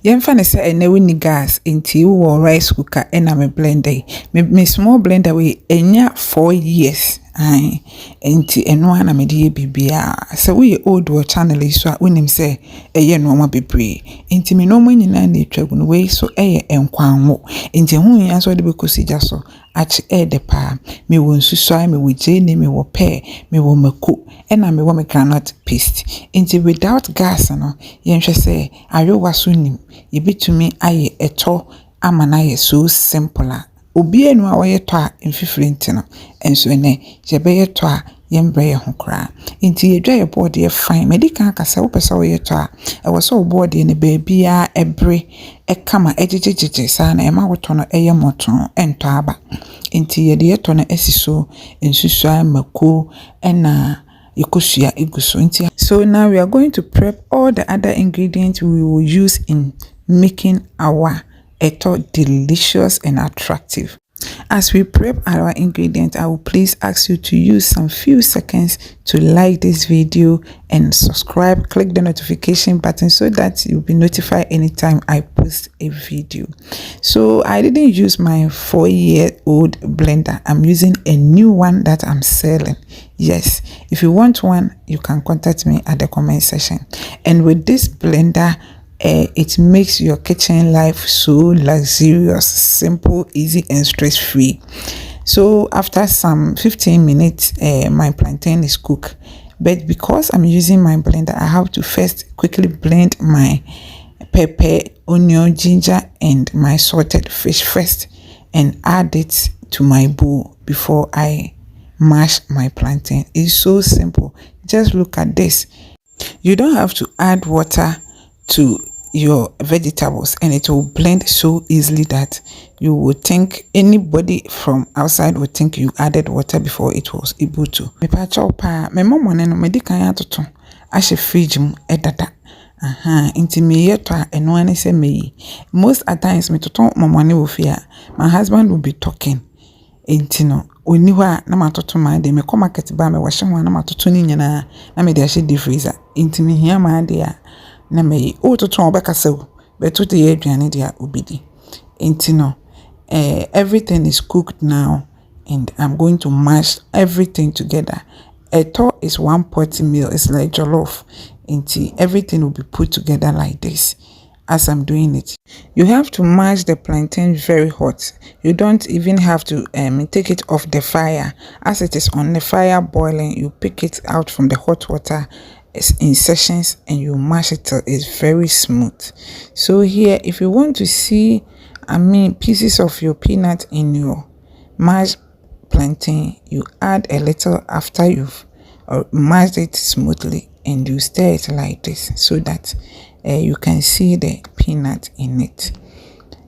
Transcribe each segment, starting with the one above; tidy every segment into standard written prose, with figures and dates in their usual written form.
Yemfa ne say ene we ni gas enti wo rice cooker ena me blender. Me small blender we enya 4 years. Aye, enti eno ana me de bibia. So we old war channel so wonim say eye no ma bebre. Enti me no ma nyina na etwagu no we so eye enkwanwo. Enti hu yan so de bekosija so achi de pa. Me wo nsuso me wo jene me wo pe me wo mako ena me wo me granite paste. Enti without gas no yenhwe say ayowa so nim yebetumi aye eto amana ye so simple. Obi enu a woye to a mfifiri ntino enso ene je be ye to a yembre ye ho kra nti ye dwa ye board ye fine medical akasa wo pesa woye to a e wo so board ye ne baabia ebre e kama ejejejeje sa na e ma wo to no eye moton ento aba nti ye de ye to no esiso ensusu amako ena ikosua iguso nti. So now we are going to prep all the other ingredients we will use in making our eto delicious and attractive. As we prep our ingredients, I will please ask you to use some few seconds to like this video and subscribe. Click the notification button so that you'll be notified anytime I post a video. So I didn't use my 4-year-old blender. I'm using a new one that I'm selling. Yes, if you want one, you can contact me at the comment section. And with this blender, it makes your kitchen life so luxurious, simple, easy, and stress-free. So after some 15 minutes, my plantain is cooked. But because I'm using my blender, I have to first quickly blend my pepper, onion, ginger, and my salted fish first, and add it to my bowl before I mash my plantain. It's so simple. Just look at this. You don't have to add water to your vegetables and it will blend so easily that you would think anybody from outside would think you added water before it was able to. Me pa chopa me mama no me di kan atoto ahye fridge mu edada. Inti me yeto eno ani se me. Most at times me toto mama ne wo fia. My husband will be talking. Inti no oni hwa na matoto ma de me come market ba me wahye ho na matoto ni nyina na me de ahye di freezer. Inti me hia ma de a na me o to ton obekasa o beto de aduane dia obidi enti no everything is cooked now and I'm going to mash everything together. Eto is 1 pot meal. It's like jollof. Enti everything will be put together like this as I'm doing it. You have to mash the plantain very hot. You don't even have to take it off the fire. As it is on the fire boiling, you pick it out from the hot water in sections and you mash it till it's very smooth. So here, if you want to see pieces of your peanut in your mashed plantain, you add a little after you've mashed it smoothly and you stir it like this so that you can see the peanut in it.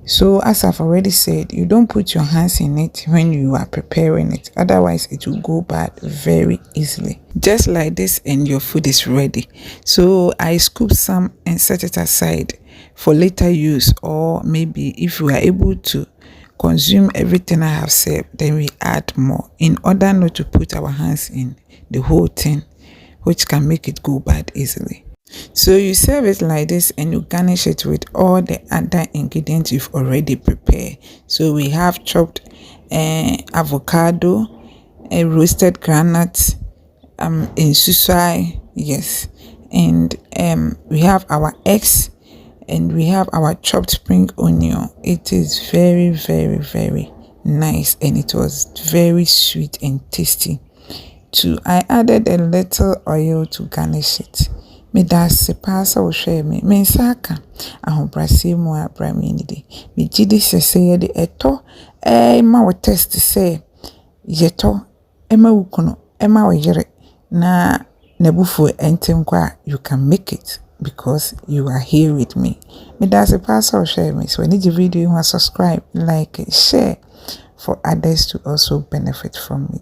So as I've already said, you don't put your hands in it when you are preparing it. Otherwise, it will go bad very easily. Just like this and your food is ready. So I scoop some and set it aside for later use, or maybe if you are able to consume everything I have said, then we add more in order not to put our hands in the whole thing, which can make it go bad easily. So you serve it like this and you garnish it with all the other ingredients you've already prepared. So we have chopped avocado, roasted granite, in susai, yes, and we have our eggs and we have our chopped spring onion. It is very, very, very nice and it was very sweet and tasty too. I added a little oil to garnish it. Me da se pasa o hwe me nsaka ahobrase mu abrami ni de me gidi sese de eto ma wo test say yeto ma wukuno ma wo yere na nebufu entenkwa you can make it because you are here with me. Me da se pasa o hwe me. So any video you want subscribe, like, share for others to also benefit from it.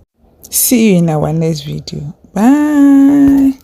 See you in our next video. Bye.